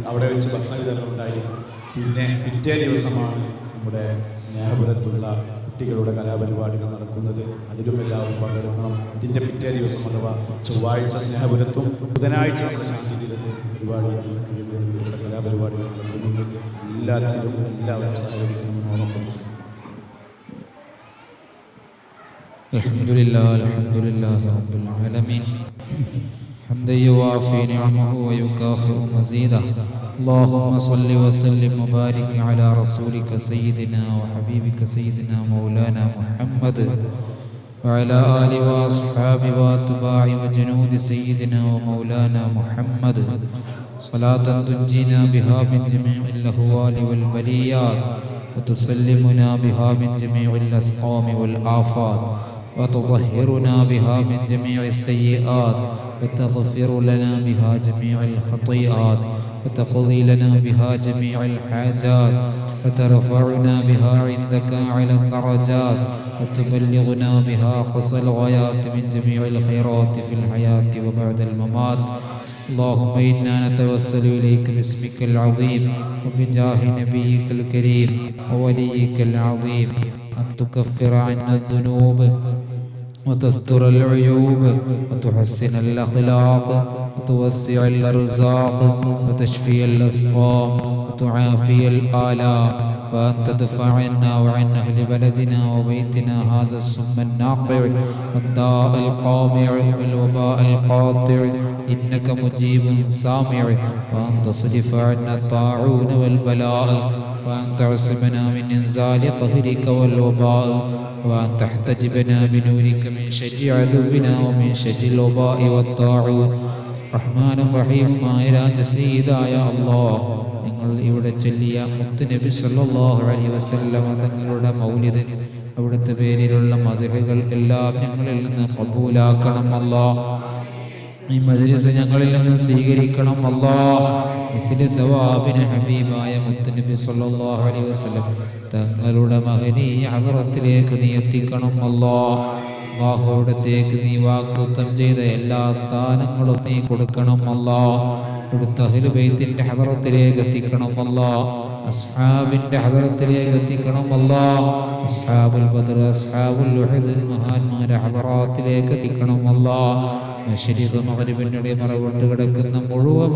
അവിടെ വെച്ച് ഭക്ഷണ വിതരണം ഉണ്ടായിരിക്കും. പിന്നെ പിറ്റേ ദിവസമാണ് നമ്മുടെ സ്നേഹപുരത്തുള്ള കുട്ടികളുടെ കലാപരിപാടികൾ നടക്കുന്നത്. അതിലും എല്ലാവരും പങ്കെടുക്കണം. അതിൻ്റെ പിറ്റേ ദിവസം അഥവാ ചൊവ്വാഴ്ച സ്നേഹപുരത്തും ബുധനാഴ്ച നമ്മുടെ ശാന്തിയിലെത്തും പരിപാടി നടക്കുന്നുണ്ട്. കുട്ടികളുടെ കലാപരിപാടികൾ നടക്കുന്നുണ്ട്. എല്ലാത്തിലും എല്ലാവരും സഹകരിക്കണമെന്ന് ഓർമ്മപ്പെടുത്തുന്നു. الحمد لله رب العالمين حمدا يوافي نعمه ويكافئ مزيده. اللهم صل وسلم وبارك على رسولك سيدنا وحبيبك سيدنا مولانا محمد وعلى آله وأصحابه وأتباع وجنود سيدنا ومولانا محمد صلاة تنجينا بها من جميع الأهوال والبليات وتسلمنا بها من جميع الأسقام والآفات وتطهرنا بها من جميع السيئات وتغفر لنا بها جميع الخطيئات وتقضي لنا بها جميع الحاجات وترفعنا بها عندك أعلى الدرجات وتبلغنا بها أقصى الغايات من جميع الخيرات في الحياة وبعد الممات. اللهم إنا نتوسل إليك باسمك العظيم وبجاه نبيك الكريم ووليك العظيم أن تكفر عنا الذنوب وتستر العيوب وتحسن الأخلاق وتوسع الأرزاق وتشفي الأسقام وتعافي الآلام، وأن تدفع عنا وعن أهل بلدنا وبيتنا هذا السم الناقع والداء القامع والوباء القاطع إنك مجيب سامع، وأن تصرف عنا الطاعون والبلاء، وأن تعصمنا من إنزال قهرك والوباء، وأن تحتجبنا بنورك من شر عدونا ومن شر الوباء والطاعون. റഹ്മാനും റഹീമുമായ രാജസീദായ അല്ലാഹ്, നിങ്ങൾ ഇവിടെ ചൊല്ലിയ മുത്തുനബി സല്ലല്ലാഹു അലൈഹി വസല്ലമ തങ്ങളുടെ മൗലിദ്, അവിടുത്തെ പേരിലുള്ള മദ്ഹുകൾ എല്ലാം ഞങ്ങളിൽ നിന്ന് ഖബൂലാക്കണം അല്ലാഹ്. ഈ മജ്ലിസ് ഞങ്ങളിൽ നിന്ന് സ്വീകരിക്കണം അല്ലാഹ്. മിഥ്ലി തവാബിന് ഹബീബായ മുത്തുനബി സല്ലല്ലാഹു അലൈഹി വസല്ലം തങ്ങളുടെ മഹനീയ ഹദറത്തിലേക്ക് നീ എത്തിക്കണം അല്ലാഹ്. അല്ലാഹുവിടത്തേക്ക് നീ വാഗ്ദത്തം ചെയ്ത എല്ലാ സ്ഥാനങ്ങളും നീ കൊടുക്കണം അല്ലാഹ്. കൊടുത്ത അഹ്ലു ബൈത്തിന്റെ ഹദറത്തിലേക്ക് എത്തിക്കണം അല്ലാഹ്. അസ്ഹാബിന്റെ ഹദറത്തിലേക്ക് എത്തിക്കണം അല്ലാഹ്. അസ്ഹാബുൽ ബദർ, അസ്ഹാബുൽ ഉഹദ് മഹാന്മാരുടെ ഹദറാത്തിലേക്ക് എത്തിക്കണം അല്ലാഹ്. മശ്രിഖ് മഗ്രിബിന്റെ മറവിട്ട് കിടക്കുന്ന മുഴുവൻ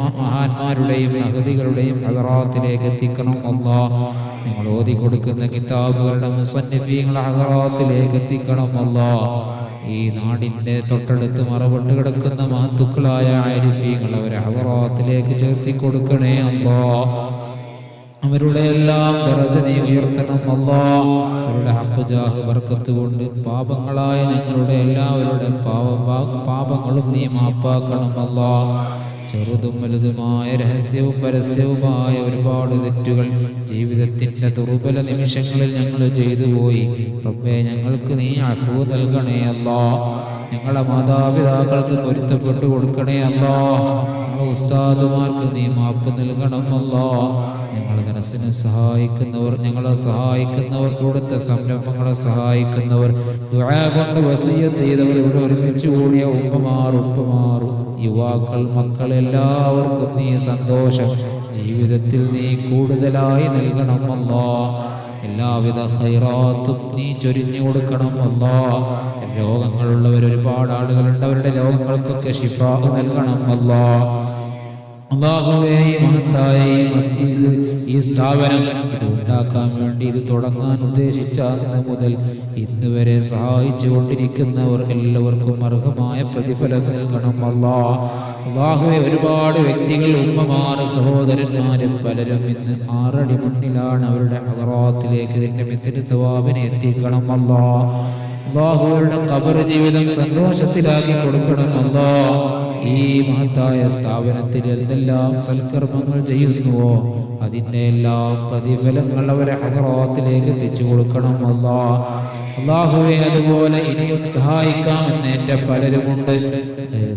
മഹാന്മാരുടെയും മഹദികളുടെയും ഹദറാത്തിലേക്ക് എത്തിക്കണം അല്ലാഹ്. നിങ്ങൾ ഓതി കൊടുക്കുന്ന കിതാബുകളുടെ മുസന്നിഫീങ്ങളുടെ ഹദറാത്തിലേക്ക് എത്തിക്കണം അല്ലാഹ്. ഈ നാടിൻ്റെ തൊട്ടടുത്ത് മറവിട്ട് കിടക്കുന്ന മഹത്തുക്കളായ ആരിഫീങ്ങൾ അവരെ ഹദറാത്തിലേക്ക് ചേർത്തി കൊടുക്കണേ അല്ലാഹ്. അവരുടെ എല്ലാം ദറജ നീ ഉയർത്തണം അല്ലാഹ്. അവരുടെ ഹഖ് ജാഹ് ബർക്കത്ത് കൊണ്ട് പാപങ്ങളായ ഞങ്ങളുടെ എല്ലാവരുടെ പാപങ്ങളും നീ മാപ്പാക്കണം അല്ലാഹ്. ചെറുതും വലുതുമായ രഹസ്യവും പരസ്യവുമായ ഒരുപാട് തെറ്റുകൾ ജീവിതത്തിൻ്റെ ദുർബല നിമിഷങ്ങളിൽ ഞങ്ങൾ ചെയ്തു പോയി. റബ്ബേ, ഞങ്ങൾക്ക് നീ അഫ്വ നൽകണേ അല്ലാഹ്. ഞങ്ങളുടെ മാതാപിതാക്കൾക്ക് പൊരുത്തപ്പെട്ടു കൊടുക്കണേ അല്ലാഹ്. ഞങ്ങളുടെ ഉസ്താദുമാർക്ക് നീ മാപ്പ് നൽകണം അല്ലാഹ്. ഞങ്ങളുടെ മനസ്സിനെ സഹായിക്കുന്നവർ, ഞങ്ങളെ സഹായിക്കുന്നവർ, ഇവിടുത്തെ സംരംഭങ്ങളെ സഹായിക്കുന്നവർ, ദുആ കൊണ്ട് വസിയ്യത്ത് ചെയ്തവർ, ഇവിടെ ഒരുമിച്ച് കൂടിയ ഉപ്പമാർ, യുവാക്കൾ, മക്കൾ എല്ലാവർക്കും നീ സന്തോഷം ജീവിതത്തിൽ നീ കൂടുതലായി നൽകണം അല്ലാഹ്. എല്ലാവിധ ഖൈറാത്തും നീ ചൊരിഞ്ഞു കൊടുക്കണം അല്ലാഹ്. രോഗങ്ങളുള്ളവർ ഒരുപാട് ആളുകളുണ്ട്, അവരുടെ രോഗങ്ങൾക്കൊക്കെ ശിഫാ നൽകണം അല്ലാഹ്. അല്ലാഹുവേ, ഈ മഹത്തായ ഈ മസ്ജിദ്, ഈ സ്ഥാപനം ഇത് ഉണ്ടാക്കാൻ വേണ്ടി, ഇത് തുടങ്ങാൻ ഉദ്ദേശിച്ച അന്ന് മുതൽ ഇന്ന് വരെ സഹായിച്ചു കൊണ്ടിരിക്കുന്നവർ എല്ലാവർക്കും അർഹമായ പ്രതിഫലം നൽകണം അല്ലാഹ്. അല്ലാഹുവേ, ഒരുപാട് വ്യക്തികൾ, ഉമ്മമാർ, സഹോദരന്മാരും പലരും ഇന്ന് 6 അടി മണ്ണിലാണ്. അവരുടെ ഹദറാത്തിലേക്ക് ഇതിൻ്റെ മിഥ്ലി തവാബിനെ എത്തിക്കണം അല്ലാഹ്. അല്ലാഹുവരുടെ ഖബർ ജീവിതം സന്തോഷത്തിലാക്കി കൊടുക്കണം അല്ലാഹ്. ഈ മഹത്തായ സ്ഥാപനത്തിൽ എന്തെല്ലാം സൽക്കർമ്മങ്ങൾ ചെയ്യുന്നുവോ അതിൻ്റെ എല്ലാം പ്രതിഫലങ്ങൾ അവരെ ഹദറാത്തിലേക്ക് എത്തിച്ചു കൊടുക്കണം അല്ലാഹ്. അല്ലാഹുവേ, അതുപോലെ ഇനിയും സഹായിക്കാമെന്നേറ്റ പലരുമുണ്ട്.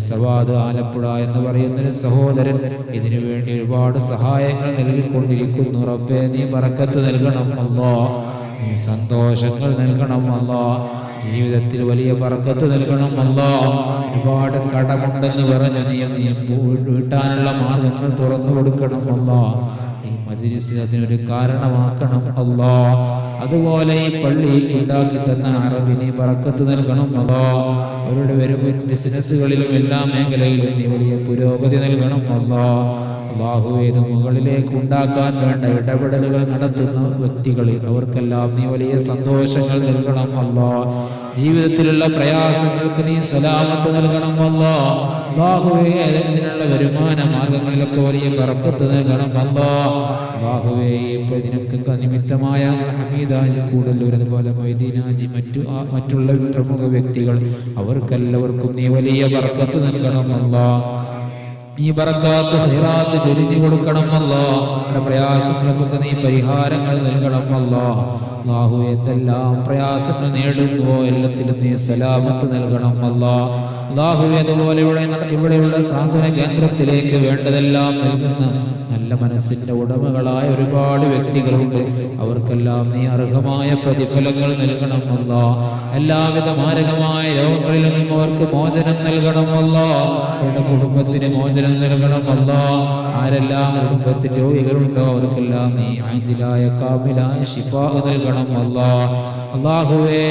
സവാദ് ആലപ്പുഴ എന്ന് പറയുന്നൊരു സഹോദരൻ ഇതിനു വേണ്ടി ഒരുപാട് സഹായങ്ങൾ നൽകിക്കൊണ്ടിരിക്കുന്നു. റബ്ബേ, നീ ബറക്കത്ത് നൽകണം അല്ലാഹ്. നീ സന്തോഷങ്ങൾ നൽകണം അല്ലാഹ്. ജീവിതത്തിൽ വലിയ ബർക്കത്ത് നൽകണം അല്ലാഹ്. ഒരുപാട് കടമുണ്ടെന്ന് പറഞ്ഞ് നീ വീട്ടാനുള്ള മാർഗങ്ങൾ തുറന്നു കൊടുക്കണം അല്ലാഹ്. ഈ മജ്ലിസ് അതിനൊരു കാരണമാക്കണം അല്ലാഹ്. അതുപോലെ ഈ പള്ളി ഉണ്ടാക്കി തന്ന അറബി നീ ബർക്കത്ത് നൽകണം അല്ലാഹ്. അവരുടെ വരും ബിസിനസ്സുകളിലും എല്ലാ മേഖലയിലും നീ വലിയ പുരോഗതി നൽകണം അല്ലാഹ്. അല്ലാഹുവേ, ഇത് മുകളിലേക്ക് ഉണ്ടാക്കാൻ വേണ്ട ഇടപെടലുകൾ നടത്തുന്ന വ്യക്തികൾ, അവർക്കെല്ലാം നീ വലിയ സന്തോഷങ്ങൾ നൽകണം അല്ലാഹ്. ജീവിതത്തിലുള്ള പ്രയാസങ്ങൾക്ക് നീ സലാമത്ത് നൽകണം അല്ലാഹ്. അല്ലാഹുവേ, അതിനുള്ള വരുമാന മാർഗങ്ങളിലൊക്കെ വലിയ ബർക്കത്ത് നൽകണം അല്ലാഹ്. അല്ലാഹുവേ, ഇപ്പോൾ ഇതിനൊക്കെ നിമിത്തമായ ഹമീദാജി കൂടല്ലൂർ, അതുപോലെ മൊയ്തീനാജി, മറ്റുള്ള പ്രമുഖ വ്യക്തികൾ, അവർക്കെല്ലാവർക്കും നീ വലിയ ബർക്കത്ത് നൽകണം അല്ലാഹ്. ഈ ബറക്കാത്ത് ഖൈറാത്ത് ചൊരിഞ്ഞു കൊടുക്കണം അല്ലാഹ്. നമ്മുടെ പ്രയാസങ്ങൾക്കൊക്കെ നീ പരിഹാരങ്ങൾ നൽകണം അല്ലാഹ്. അല്ലാഹു എന്തെല്ലാം പ്രയാസങ്ങൾ നേടുന്നുവോ എല്ലാത്തിലും നീ സലാമത്ത് നൽകണം അല്ലാഹ്. അല്ലാഹു അതുപോലെ ഇവിടെയുള്ള സാന്ത്വന കേന്ദ്രത്തിലേക്ക് വേണ്ടതെല്ലാം നൽകുന്ന നല്ല മനസ്സിന്റെ ഉടമകളായ ഒരുപാട് വ്യക്തികളുണ്ട്. അവർക്കെല്ലാം നീ അർഹമായ പ്രതിഫലങ്ങൾ നൽകണം അല്ലാഹ്. എല്ലാവിധ മാരകമായ രോഗങ്ങളിൽ നിന്നും അവർക്ക് മോചനം നൽകണം അല്ലാഹ്. അവരുടെ കുടുംബത്തിന് മോചനം നൽകണം അല്ലാഹ്. ആരെല്ലാം കുടുംബത്തിൽ രോഗികളുണ്ടോ അവർക്കെല്ലാം നീ ആജിലായ കാമിലായ ശിഫാ നൽകണം അല്ലാഹ്. അല്ലാഹുവേ,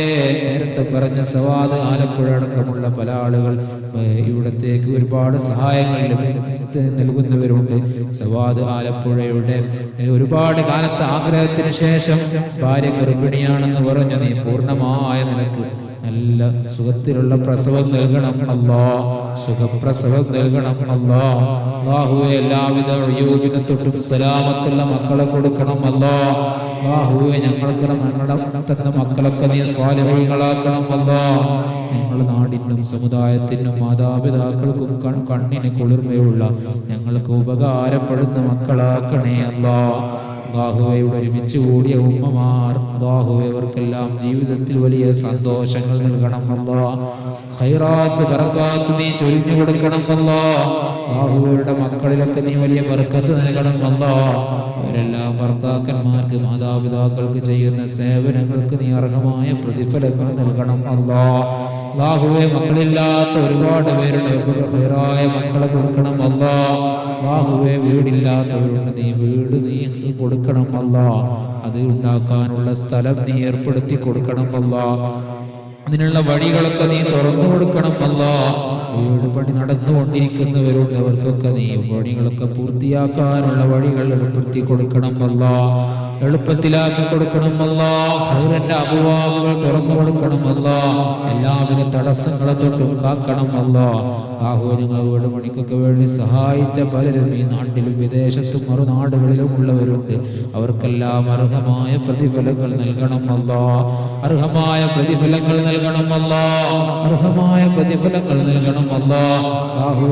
നേരത്തെ പറഞ്ഞ സവാദ് ആലപ്പുഴ അടക്കമുള്ള പല ആളുകൾ ഇവിടത്തേക്ക് ഒരുപാട് സഹായങ്ങൾ നൽകുന്നവരുണ്ട്. സവാദ് ആലപ്പുഴയുടെ ഒരുപാട് കാലത്തെ ആഗ്രഹത്തിന് ശേഷം ഭാര്യ ഗർഭിണിയാണെന്ന് പറഞ്ഞു നീ പൂർണ്ണമായ നിനക്ക് നല്ല സുഖത്തിലുള്ള പ്രസവം നൽകണം അല്ലാഹ്. സുഖപ്രസവം നൽകണം അല്ലാഹ്. അല്ലാഹുവേ, എല്ലാവിധ അയ്യൂബിനെ തൊട്ടും സലാമത്തുള്ള മക്കളെ കൊടുക്കണം അല്ലാഹ്. അല്ലാഹുവേ, ഞങ്ങൾക്ക് ഞങ്ങളുടെ തന്ന മക്കളൊക്കെ നീ സ്വാലിഹീങ്ങളാക്കണം അല്ലാഹ്. ഞങ്ങളുടെ നാടിനും സമുദായത്തിനും മാതാപിതാക്കൾക്കും കണ്ണിന് കുളിർമയുള്ള ഞങ്ങൾക്ക് ഉപകാരപ്പെടുന്ന മക്കളാക്കണേ അല്ലാഹ്. അല്ലാഹുവയുടെ ഒരുമിച്ച് കൂടിയ ഉമ്മമാർ അല്ലാഹുവേ അവർക്കെല്ലാം ജീവിതത്തിൽ വലിയ സന്തോഷങ്ങൾ നൽകണം അല്ലാഹ്. ഖൈറാത്ത് ബറകാത്ത് നീ ചൊരിഞ്ഞു കൊടുക്കണം അല്ലാഹ്. അല്ലാഹുവയുടെ മക്കളിലൊക്കെ നീ വലിയ ബർക്കത്ത് നൽകണം അല്ലാഹ്. അവരെല്ലാം ഭർത്താക്കന്മാർക്ക് മാതാപിതാക്കൾക്ക് ചെയ്യുന്ന സേവനങ്ങൾക്ക് നീ അർഹമായ പ്രതിഫലങ്ങൾ നൽകണം അല്ലാഹ്. അല്ലാഹുവേ, മക്കളില്ലാത്ത ഒരുപാട് പേരുണ്ട്. അവർക്ക് ഖൈറായ മക്കളെ കൊടുക്കണം അല്ലാഹ്. അല്ലാഹുവേ, വീടില്ലാത്തവരുണ്ട്. നീ വീട് നീ കൊടുക്കണം അല്ലാഹ്. അത് ഉണ്ടാക്കാനുള്ള സ്ഥലം നീ ഏർപ്പെടുത്തി കൊടുക്കണം അല്ലാഹ്. അതിനുള്ള വഴികളൊക്കെ നീ തുറന്നു കൊടുക്കണം അല്ലാഹ്. വീട് പണി നടന്നുകൊണ്ടിരിക്കുന്നവരുണ്ട്. അവർക്കൊക്കെ നീ പണികളൊക്കെ പൂർത്തിയാക്കാനുള്ള വഴികൾ ഏർപ്പെടുത്തി കൊടുക്കണം അല്ലാഹ്. എളുപ്പത്തിലാക്കി കൊടുക്കണം അല്ലാഹ്. ഖൈറിന്റെ അബുവാബുകൾ തുറന്നു കൊടുക്കണം അല്ലാഹ്. എല്ലാവിധ തടസ്സങ്ങളെ തൊട്ടും കാക്കണം അല്ലാഹ്. ഞങ്ങൾ വീട് പണിക്കൊക്കെ വേണ്ടി സഹായിച്ച പലരും ഈ നാട്ടിലും വിദേശത്തും മറുനാടുകളിലും ഉള്ളവരുണ്ട്. അവർക്കെല്ലാം അർഹമായ പ്രതിഫലങ്ങൾ നൽകണം അല്ലാഹ്. അർഹമായ പ്രതിഫലങ്ങൾ നൽകണം അല്ലാഹ്. അർഹമായ പ്രതിഫലങ്ങൾ നൽകണം അല്ലാഹ്.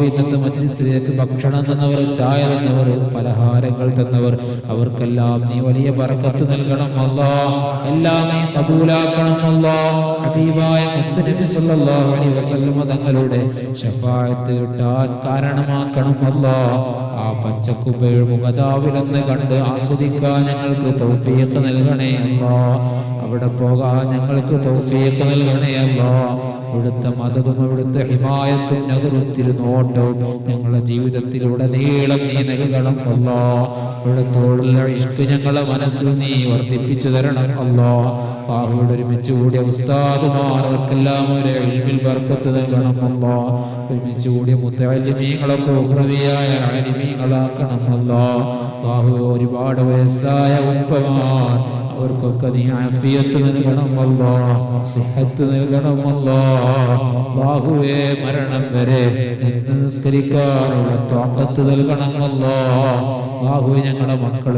ഇന്നത്തെ മജ്‌ലിസിലേക്ക് ഭക്ഷണം തന്നവർ, ചായ തന്നവർ, പലഹാരങ്ങൾ തന്നവർ, അവർക്കെല്ലാം നീ വലിയ ബർക്കത്ത് നൽകണം അല്ലാഹ്. എല്ലാം നീ ഖബൂലാക്കണം അല്ലാഹ്. ഹബീബായ മുത്തുനബി സല്ലല്ലാഹു അലൈഹി വസല്ലം തങ്ങളുടെ ശഫാഅത്ത് കിട്ടാൻ കാരണമാക്കണം അല്ലാഹ്. ആ പച്ചക്കുബയുടെ മുഖദാവിലെന്ന് കണ്ട് ആസ്വദിക്കാൻ ഞങ്ങൾക്ക് തൗഫീഖ് നൽകണേ അല്ലാഹ്. അവിടെ പോകാൻ ഞങ്ങൾക്ക് തൗഫീഖ് നൽകണേ അല്ലാഹ്. ഇവിടുത്തെ മദതും ഇവിടുത്തെ ഹിമായത്തും നദറുത്തിൽ നോട്ടവും ഞങ്ങളുടെ ജീവിതത്തിലൂടെ നീളം നീ നൽകണം അല്ലാഹ്. ഇവിടത്തോടുള്ള ഇഷ്ക് ഞങ്ങളെ മനസ്സിൽ നീ വർദ്ധിപ്പിച്ചു തരണം അല്ലാഹ്. ഇവിടെ ഒരുമിച്ച് കൂടിയ ഉസ്താദുമാർ അവർക്കെല്ലാം ഒരു ഇൽമിൽ ബർക്കത്ത് നൽകണം അല്ലാഹ്. ഒരുമിച്ച് കൂടിയ മുത്തഅല്ലിമീങ്ങളൊക്കെ ഉഖ്റവിയായ ആലിമീങ്ങളാക്കണം അല്ലാഹ്. ഒരുപാട് വയസ്സായ ഉപ്പമാർ അവർക്കൊക്കെ നീ ആഫിയത്ത് നൽകണം അല്ലാഹ്. സിഹത്ത് നൽകണം അല്ലാഹുവേ. മരണം വരെ നിന്ന് നിസ്കരിക്കാനുള്ള ത്വാഖത്ത് നൽകണം അല്ലാഹുവേ. ഞങ്ങളുടെ മക്കൾ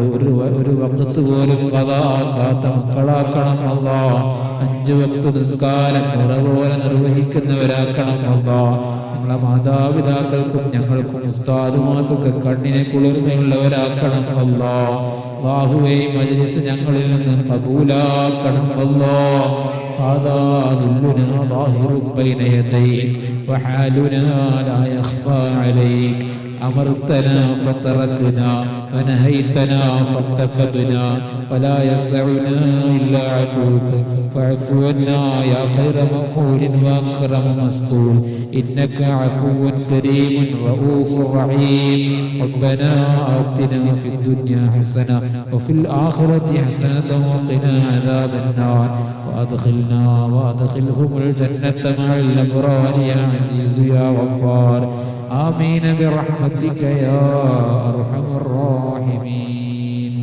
ഒരു വഖത്ത് പോലും ഖദാക്കാത്ത മക്കളാക്കണം അല്ലാഹ്. 5 വഖ്ത് നിസ്കാരം പോലെ നിർവഹിക്കുന്നവരാക്കണം അല്ലാഹ്. ഞങ്ങളെ മാതാപിതാക്കൾക്കും ഞങ്ങൾക്കും ഉസ്താദുമാർക്കൊക്കെ കണ്ണിനെ കുളിർമയുള്ളവരാക്കണം അല്ലാഹുവേ. മജ്‌ലിസ് ഞങ്ങളിൽ നിന്ന് ഖബൂലാക്കണം അല്ലാഹ്. هذا ذلنا ظاهر بين يديك وحالنا لا يخفى عليك. أمرتنا فتركنا ونهيتنا فاتقبنا ولا يسعنا إلا عفوك فاعف عنا يا خير مأمور وأكرم مسؤول إنك عفو كريم رؤوف رحيم. ربنا آتنا في الدنيا حسنة وفي الآخرة حسنة وقنا عذاب النار وأدخلهم الجنة مع الأبرار يا عزيز يا غفار. آمين برحمتك يا أرحم الراحمين.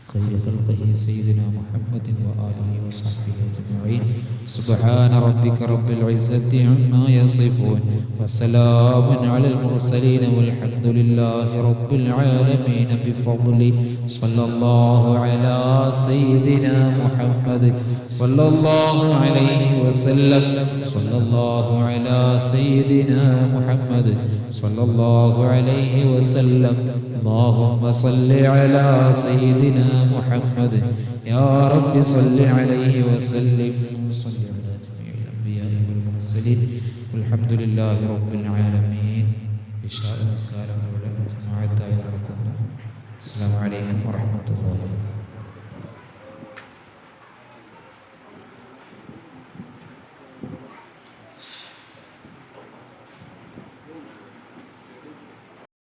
خير خلقه سيدنا محمد وآله وصحبه أجمعين. سبحان ربك رب العزة عما يصفون وسلام على المرسلين والحمد لله رب العالمين بفضل صلى الله على سيدنا محمد صلى الله عليه وسلم. صلى الله على سيدنا محمد صلى الله عليه وسلم. اللهم صل على سيدنا محمد يا رب صل عليه وسلم. صل على جميع الأنبياء والمرسلين والحمد لله رب العالمين. إشاء نسكارا ولا جماعة. السلام عليكم ورحمة الله وبركاته.